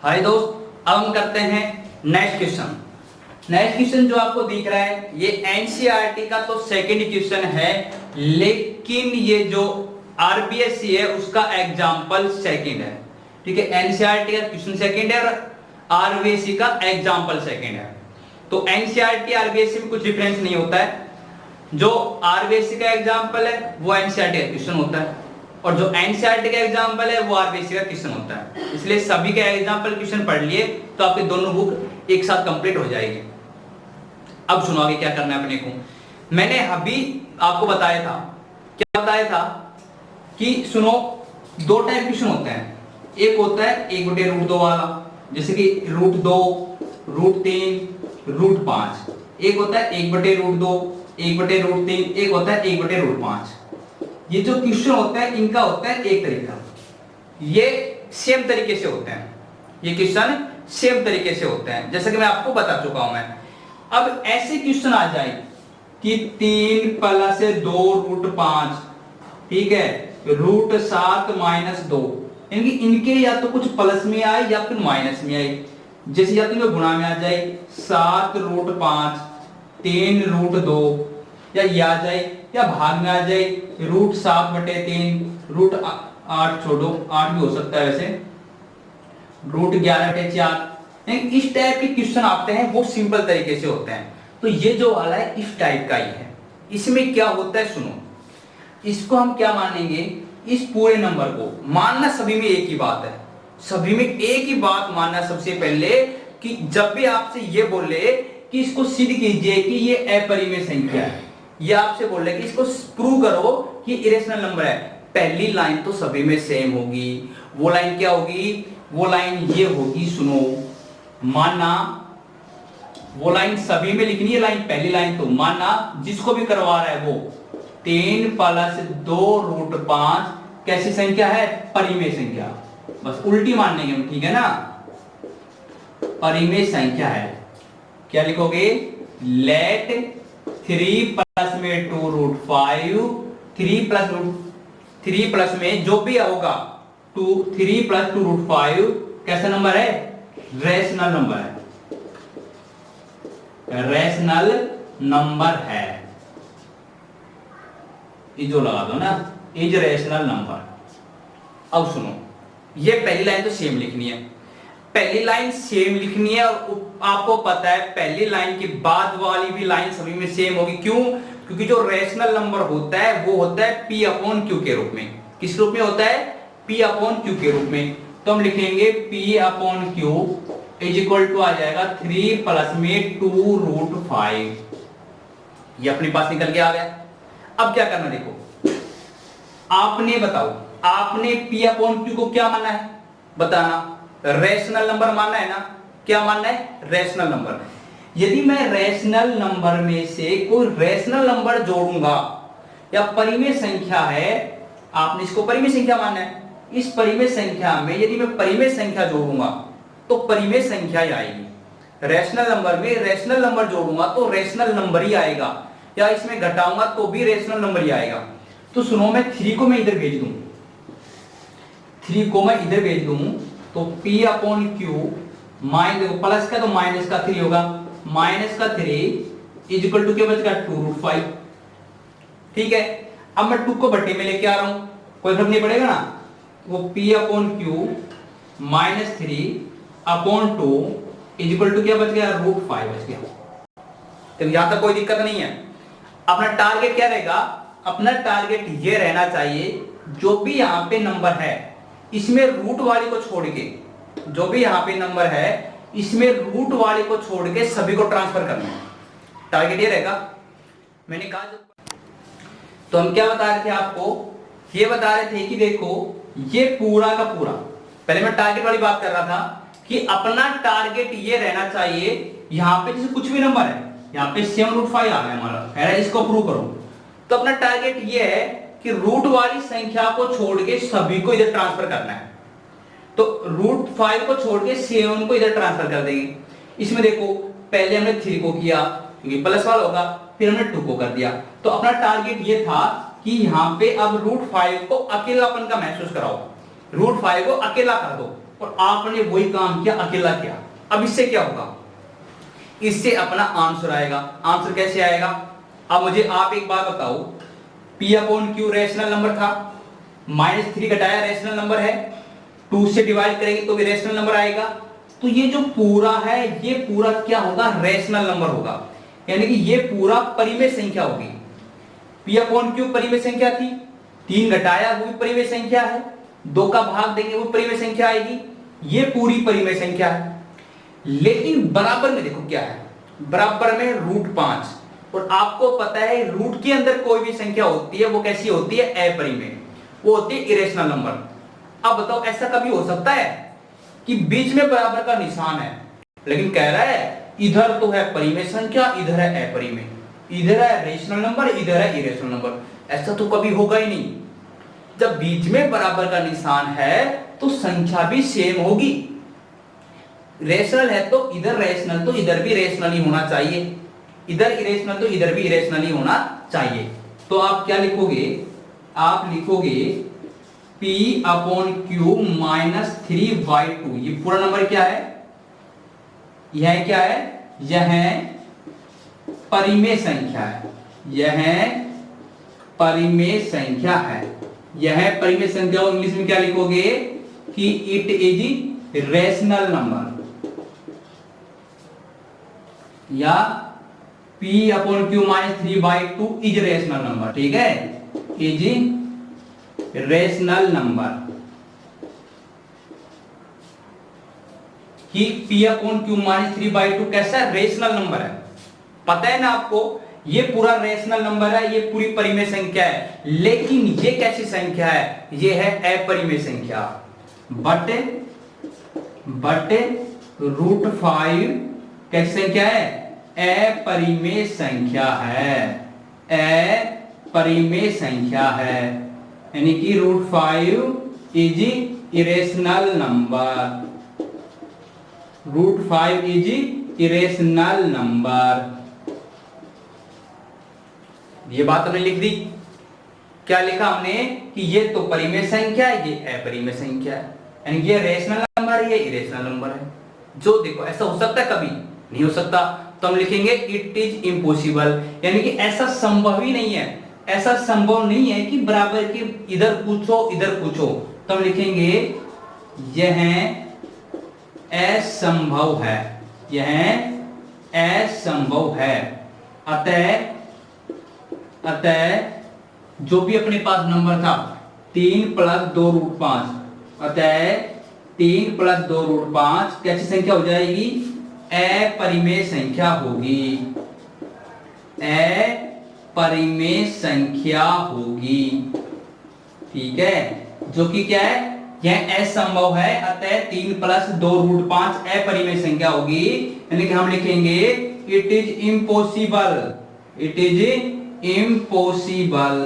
हाय दोस्त, अब हम करते हैं नेक्स्ट क्वेश्चन। नेक्स्ट क्वेश्चन जो आपको दिख रहा है ये एनसीईआरटी का तो सेकंड क्वेश्चन है, लेकिन ये जो आरबीएससी है उसका एग्जाम्पल सेकंड है, ठीक है। एनसीईआरटी का क्वेश्चन सेकंड है और आरबीएससी का एग्जाम्पल सेकंड है। तो एनसीईआरटी आरबीएससी में कुछ डिफरेंस नहीं होता है, जो आरबीएससी का एग्जाम्पल है वो एनसीईआरटी का क्वेश्चन होता है, और जो एनसीईआरटी का एग्जाम्पल है वो आरबीएससी का क्वेश्चन होता है। इसलिए सभी के एग्जाम्पल क्वेश्चन पढ़ लिए तो आपके दोनों बुक एक साथ कंप्लीट हो जाएगी। अब सुनो आगे क्या करना है अपने को। मैंने अभी आपको बताया था, क्या बताया था कि सुनो, दो टाइप क्वेश्चन होते हैं। एक होता है 1/√2 वाला, जैसे कि √2, √3, √5। एक होता है 1/√2, 1/√3, एक होता है 1/√5। ये जो क्वेश्चन होता है इनका होता है एक तरीका, ये सेम तरीके से होते हैं, ये क्वेश्चन सेम तरीके से होते हैं, जैसा कि मैं आपको बता चुका हूं मैं। अब ऐसे क्वेश्चन आ जाए कि 3 + 2√5, ठीक है, √7 - 2, यानी इनके या तो कुछ प्लस में आए या फिर माइनस में आए। जैसे या तो इनमें गुणा में आ जाए 7√5, 3√2, या ये आ जाए, या भाग में आ जाए √7/3, √8 छोड़ो, 8 भी हो सकता है वैसे, √11/4। इस टाइप के क्वेश्चन आते हैं, वो सिंपल तरीके से होते हैं। तो ये जो वाला है इस टाइप का ही है। इसमें क्या होता है सुनो, इसको हम क्या मानेंगे, इस पूरे नंबर को मानना सभी में एक ही बात है, सभी में एक ही बात मानना सबसे पहले, कि जब भी आपसे ये बोले कि इसको सिद्ध कीजिए कि ये अपरिमेय संख्या है, ये आपसे बोल रहे कि इसको प्रूव करो कि इरेशनल नंबर है, पहली लाइन तो सभी में सेम होगी। वो लाइन क्या होगी, वो लाइन ये होगी, सुनो, माना वो लाइन सभी में लिखनी है, लाइन पहली लाइन तो माना जिसको भी करवा रहा है वो 3 + 2√5 कैसी संख्या है, परिमेय संख्या, बस उल्टी मान लेंगे हम, ठीक है ना, परिमेय संख्या है। क्या लिखोगे, लेट 3 + में 2√5, 3 प्लस में जो भी होगा 3 + 2√5 कैसा नंबर है, रेशनल नंबर है, रेशनल नंबर है, जो लगा दो ना, इज रेशनल नंबर। अब सुनो, ये पहली लाइन तो सेम लिखनी है, पहली लाइन सेम लिखनी है, और आपको पता है पहली लाइन के बाद वाली भी लाइन सभी में सेम होगी। क्यों, क्योंकि जो रेशनल नंबर होता है वो होता है P/Q के रूप में। किस रूप में होता है, P/Q के रूप में। तो हम लिखेंगे P/Q = आ जाएगा 3 + में 2√5, ये अपने पास निकल के आ गया। अब क्या करना, देखो आपने बताओ, आपने P/Q को क्या मानना है, बताना, रेशनल नंबर मानना है ना, क्या मानना है, रेशनल नंबर। यदि मैं रेशनल नंबर में से कोई रेशनल नंबर जोड़ूंगा, या परिमेय संख्या है, आपने इसको परिमेय संख्या मानना है, इस परिमेय संख्या में यदि मैं परिमेय संख्या जोड़ूंगा तो परिमेय संख्या ही आएगी। रेशनल नंबर में रेशनल नंबर जोड़ूंगा तो रेशनल नंबर ही आएगा, या इसमें घटाऊंगा तो भी रेशनल नंबर ही आएगा। तो सुनो, मैं 3 को मैं इधर भेज दूं, 3 को मैं इधर भेज दूं तो P/Q प्लस का तो माइनस का 3 होगा, माइनस का 3 = क्या बचेगा 2√5, ठीक है। अब मैं 2 को बट्टे में लेके आ रहा हूं, कोई फर्क नहीं पड़ेगा ना, वो P/Q -3/2 = क्या बच गया, √5 बच गया। तो यहां तक कोई दिक्कत नहीं है। अपना टारगेट क्या रहेगा, अपना टारगेट ये रहना चाहिए, जो भी यहां पे नंबर है इसमें रूट वाली को छोड़ के, जो भी यहां पे नंबर है इसमें रूट वाले को छोड़ के सभी को ट्रांसफर करना है, टारगेट ये रहेगा। मैंने कहा, तो हम क्या बता रहे थे आपको, ये बता रहे थे कि देखो ये पूरा का पूरा, पहले मैं टारगेट वाली बात कर रहा था कि अपना टारगेट ये रहना चाहिए, यहां पे जैसे कुछ भी नंबर है, यहाँ पे 7√5 आ गया हमारा, कह रहा है इसको प्रूव करो। तो अपना टारगेट ये है कि रूट वाली संख्या को छोड़ के सभी को इधर ट्रांसफर करना है। तो रूट 5 को छोड़ के 7 को इधर ट्रांसफर कर देंगे। इसमें देखो पहले हमने 3 को किया क्योंकि प्लस वाला होगा, फिर हमने 2 को कर दिया। तो अपना टारगेट ये था कि यहाँ पे अब रूट 5 को अकेलापन का महसूस कराओ, रूट 5 को अकेला कर दो, और आपने वही काम किया, अकेला किया। अब इससे क्या होगा, इससे अपना आंसर आएगा। आंसर कैसे आएगा, अब मुझे आप एक बात बताओ, P upon Q rational number था, -3 घटाया रेशनल नंबर है, 2 से डिवाइड करेंगे तो भी रेशनल नंबर आएगा। तो ये जो पूरा है ये पूरा क्या होगा, रेशनल नंबर होगा, यानी कि ये पूरा परिमेय संख्या होगी। P अपॉन Q परिमेय संख्या थी, 3 घटाया वो भी परिमेय संख्या है, 2 का भाग देंगे वो परिमेय संख्या आएगी, ये पूरी परिमेय संख्या है। लेकिन बराबर में देखो क्या है, बराबर में रूट 5, और आपको पता है रूट के अंदर कोई भी संख्या होती है वो कैसी होती है, अपरिमेय, वो होती है इरेशनल नंबर। अब बताओ ऐसा कभी हो सकता है कि बीच में बराबर का निशान है, लेकिन कह रहा है इधर तो है परिमेय संख्या, इधर है अपरिमेय, इधर है रेशनल नंबर, इधर है इरेशनल नंबर। ऐसा तो कभी होगा ही नहीं। जब बीच में बराबर का निशान है तो संख्या भी सेम होगी। रेशनल है तो इधर रेशनल तो इधर भी रेशनल ही होना चाहिए, इधर इरेशनल तो इधर भी इरेशनल ही होना चाहिए। तो आप क्या लिखोगे, आप लिखोगे P अपॉन Q -3/2। ये पूरा नंबर क्या है, यह क्या है, यह परिमेय संख्या है, यह परिमेय संख्या है। यह परिमेय संख्या को इंग्लिश में क्या लिखोगे कि इट इज रेशनल नंबर, या P upon Q -3/2 is rational number. ठीक है, इज रेशनल नंबर, कि P अपॉन Q -3/2 कैसा है, रेशनल नंबर है। पता है ना आपको, ये पूरा रेशनल नंबर है, ये पूरी परिमेय संख्या है, लेकिन ये कैसी संख्या है, ये है अपरिमेय संख्या। बट रूट 5 कैसी संख्या है, अपरिमेय संख्या है, अपरिमेय संख्या है, यानी कि root 5 is irrational number, root 5 is irrational number. ये बात हमने लिख दी। क्या लिखा हमने कि ये तो परिमेय संख्या है, ये अपरिमेय संख्या है, यानी ये रेशनल नंबर है, ये इरेशनल नंबर है। जो देखो ऐसा हो सकता है, कभी नहीं हो सकता, तो हम लिखेंगे इट इज इम्पॉसिबल, यानी कि ऐसा संभव ही नहीं है, ऐसा संभव नहीं है कि बराबर के इधर पूछो इधर पूछो। तो हम लिखेंगे यह असंभव है, यह असंभव है। अतः जो भी अपने पास नंबर था 3 + 2 √ 5, अतः 3 + 2 √ 5 कैसी संख्या हो जाएगी, अपरिमेय संख्या होगी, अपरिमेय संख्या होगी। ठीक है, जो कि क्या है, यह असंभव है, अतः 3 + 2 √ 5 अपरिमेय संख्या होगी, यानी कि हम लिखेंगे it is impossible, it is impossible.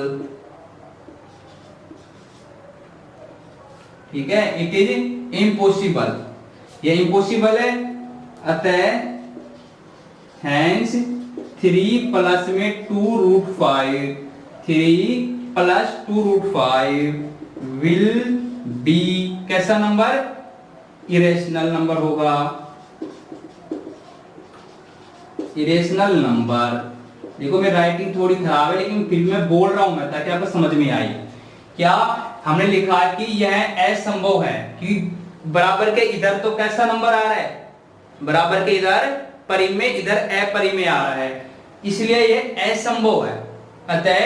ठीक है, इट इज इम्पॉसिबल, यह इम्पॉसिबल है, अतः हैंस 3 + में 2 √ 5, 3 + 2 √ 5 विल बी कैसा नंबर, इरेशनल नंबर होगा, इरेशनल नंबर। देखो मेरी राइटिंग थोड़ी खराब है, लेकिन फिर मैं बोल रहा हूं मैं ताकि आपको समझ में आए। क्या हमने लिखा है कि यह असंभव है, कि बराबर के इधर तो कैसा नंबर आ रहा है, बराबर के इधर परिमेय, इधर अपरिमेय आ रहा है, इसलिए यह असंभव है, अतः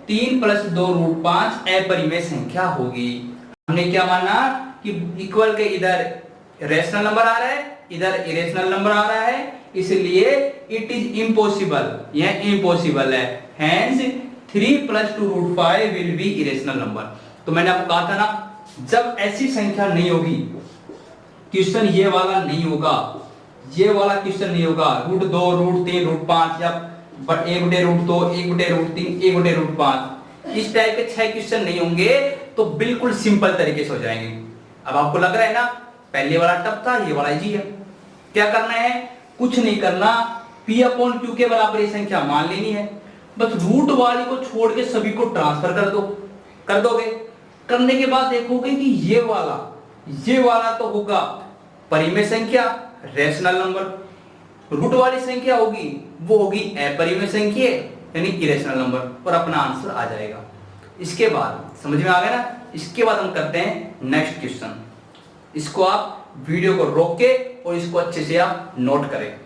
3 + 2 √ 5 अपरिमेय संख्या होगी। हमने क्या माना कि इक्वल के इधर रेशनल नंबर आ रहा है, इधर इरेशनल नंबर आ रहा है, इसलिए इट इज इम्पॉसिबल, यह इम्पॉसिबल है, hence 3 + 2 √ 5 will be irrational number. तो मैंने आपको कहा था ना, जब ऐसी संख्या नहीं होगी, क्वेश्चन ये वाला नहीं होगा, ये वाला क्वेश्चन नहीं होगा, √2 √3 √5 या बट 1/√2, 1/√3, 1/√5 इस टाइप के 6 क्वेश्चन नहीं होंगे तो बिल्कुल सिंपल तरीके से हो जाएंगे। अब आपको लग रहा है ना पहले वाला टफ था, ये वाला इजी है। क्या करना है, कुछ नहीं करना, P/Q के बराबर ये संख्या मान लेनी है, बस रूट वाली को छोड़ के सभी को ट्रांसफर कर दो, कर दोगे। करने के बाद देखोगे कि ये वाला तो होगा परिमेय संख्या, रैशनल नंबर, रूट वाली संख्या होगी वो होगी अपरिमेय संख्या यानी इरेशनल नंबर, और अपना आंसर आ जाएगा। इसके बाद समझ में आ गया ना, इसके बाद हम करते हैं नेक्स्ट क्वेश्चन। इसको आप वीडियो को रोक के और इसको अच्छे से आप नोट करें।